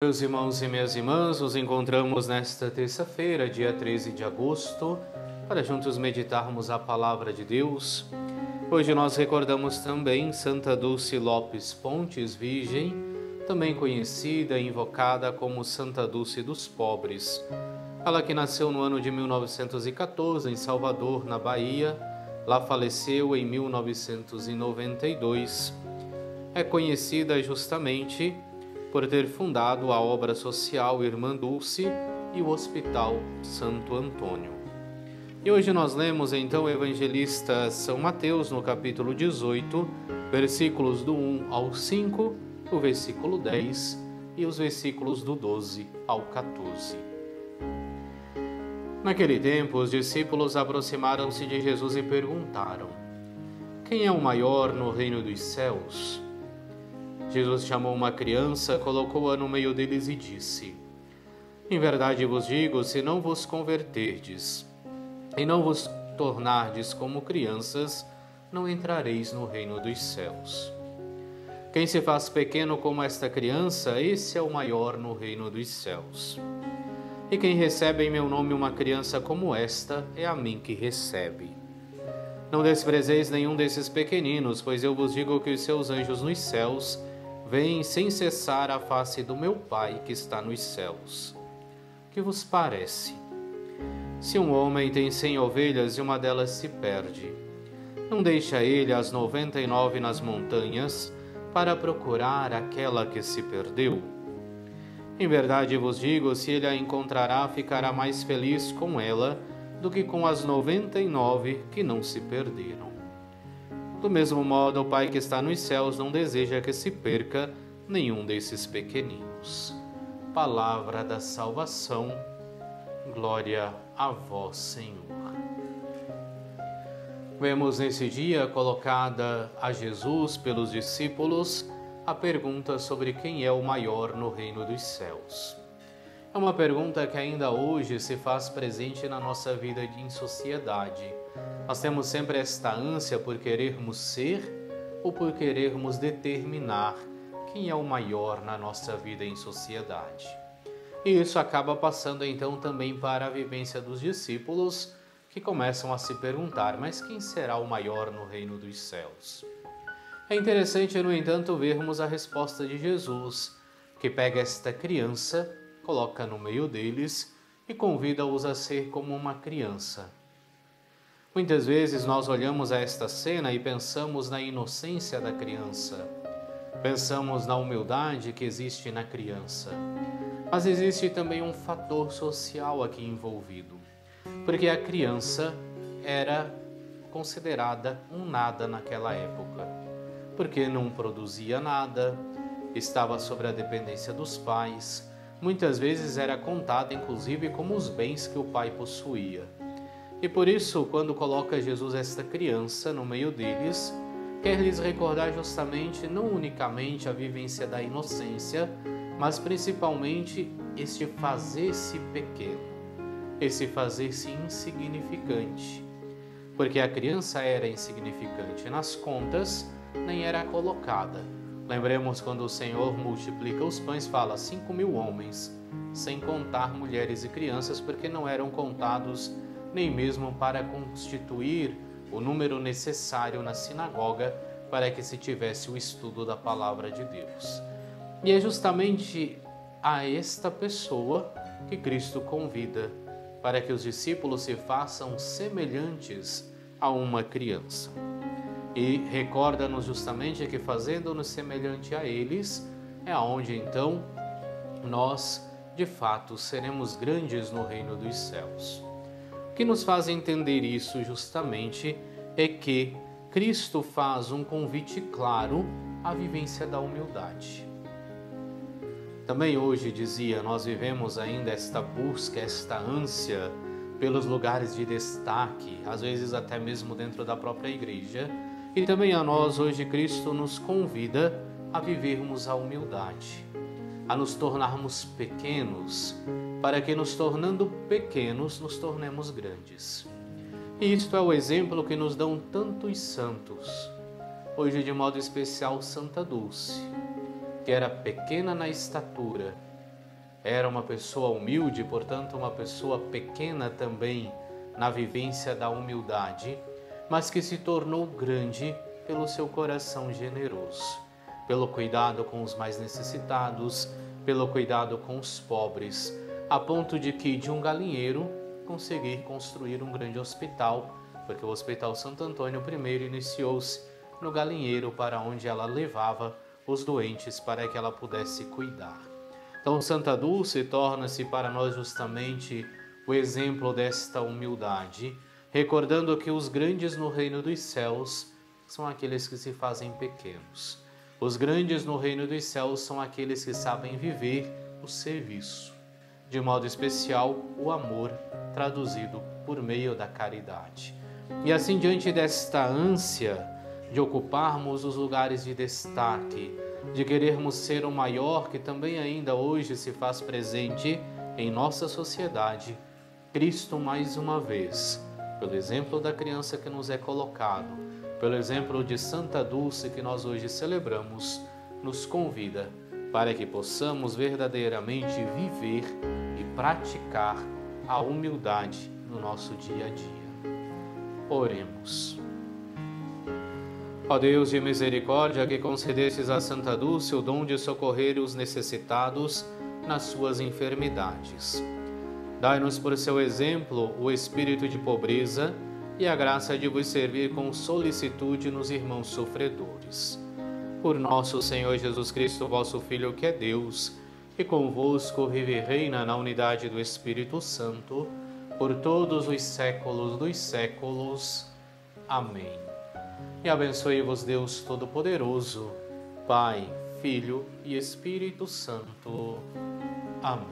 Meus irmãos e minhas irmãs, nos encontramos nesta terça-feira, dia 13 de agosto, para juntos meditarmos a palavra de Deus. Hoje nós recordamos também Santa Dulce Lopes Pontes, Virgem, também conhecida e invocada como Santa Dulce dos Pobres. Ela que nasceu no ano de 1914 em Salvador, na Bahia, lá faleceu em 1992. É conhecida justamente por ter fundado a obra social Irmã Dulce e o Hospital Santo Antônio. E hoje nós lemos então o evangelista São Mateus no capítulo 18, versículos do 1 ao 5, o versículo 10 e os versículos do 12 ao 14. Naquele tempo, os discípulos aproximaram-se de Jesus e perguntaram: quem é o maior no reino dos céus? Jesus chamou uma criança, colocou-a no meio deles e disse: em verdade vos digo, se não vos converterdes e não vos tornardes como crianças, não entrareis no reino dos céus. Quem se faz pequeno como esta criança, esse é o maior no reino dos céus. E quem recebe em meu nome uma criança como esta, é a mim que recebe. Não desprezeis nenhum desses pequeninos, pois eu vos digo que os seus anjos nos céus veem sem cessar a face do meu Pai que está nos céus. Que vos parece? Se um homem tem 100 ovelhas e uma delas se perde, não deixa ele as 99 nas montanhas para procurar aquela que se perdeu? Em verdade vos digo, se ele a encontrará, ficará mais feliz com ela do que com as 99 que não se perderam. Do mesmo modo, o Pai que está nos céus não deseja que se perca nenhum desses pequeninos. Palavra da salvação, glória a vós, Senhor. Vemos nesse dia colocada a Jesus pelos discípulos a pergunta sobre quem é o maior no reino dos céus. É uma pergunta que ainda hoje se faz presente na nossa vida em sociedade. Nós temos sempre esta ânsia por querermos ser ou por querermos determinar quem é o maior na nossa vida em sociedade. E isso acaba passando então também para a vivência dos discípulos, que começam a se perguntar: mas quem será o maior no reino dos céus? É interessante, no entanto, vermos a resposta de Jesus, que pega esta criança, coloca no meio deles e convida-os a ser como uma criança. Muitas vezes nós olhamos a esta cena e pensamos na inocência da criança, pensamos na humildade que existe na criança, mas existe também um fator social aqui envolvido, porque a criança era considerada um nada naquela época, porque não produzia nada, estava sob a dependência dos pais, muitas vezes era contada inclusive como os bens que o pai possuía. E por isso, quando coloca Jesus esta criança no meio deles, quer lhes recordar justamente não unicamente a vivência da inocência, mas principalmente este fazer-se pequeno, esse fazer-se insignificante. Porque a criança era insignificante, nas contas nem era colocada. Lembremos quando o Senhor multiplica os pães, fala 5.000 homens, sem contar mulheres e crianças, porque não eram contados nem mesmo para constituir o número necessário na sinagoga para que se tivesse o estudo da palavra de Deus. E é justamente a esta pessoa que Cristo convida para que os discípulos se façam semelhantes a uma criança. E recorda-nos justamente que fazendo-nos semelhante a eles, é aonde então nós, de fato, seremos grandes no reino dos céus. O que nos faz entender isso justamente é que Cristo faz um convite claro à vivência da humildade. Também hoje, dizia, nós vivemos ainda esta busca, esta ânsia pelos lugares de destaque, às vezes até mesmo dentro da própria igreja. E também a nós hoje Cristo nos convida a vivermos a humildade, a nos tornarmos pequenos, para que nos tornando pequenos nos tornemos grandes. E isto é o exemplo que nos dão tantos santos, hoje de modo especial Santa Dulce, que era pequena na estatura, Era uma pessoa humilde, portanto, uma pessoa pequena também na vivência da humildade, mas que se tornou grande pelo seu coração generoso, pelo cuidado com os mais necessitados, pelo cuidado com os pobres, a ponto de que de um galinheiro conseguir construir um grande hospital, porque o Hospital Santo Antônio I iniciou-se no galinheiro para onde ela levava os doentes para que ela pudesse cuidar. Então, Santa Dulce torna-se para nós justamente o exemplo desta humildade, recordando que os grandes no reino dos céus são aqueles que se fazem pequenos. Os grandes no reino dos céus são aqueles que sabem viver o serviço, de modo especial o amor, traduzido por meio da caridade. E assim, diante desta ânsia de ocuparmos os lugares de destaque, de querermos ser o maior, que também ainda hoje se faz presente em nossa sociedade, Cristo mais uma vez, pelo exemplo da criança que nos é colocado, pelo exemplo de Santa Dulce que nós hoje celebramos, nos convida para que possamos verdadeiramente viver e praticar a humildade no nosso dia a dia. Oremos. Ó Deus de misericórdia, que concedestes a Santa Dulce o dom de socorrer os necessitados nas suas enfermidades. Dai-nos por seu exemplo o espírito de pobreza e a graça de vos servir com solicitude nos irmãos sofredores. Por nosso Senhor Jesus Cristo, vosso Filho, que é Deus, e convosco vive e reina na unidade do Espírito Santo, por todos os séculos dos séculos. Amém. E abençoe-vos Deus Todo-Poderoso, Pai, Filho e Espírito Santo. Amém.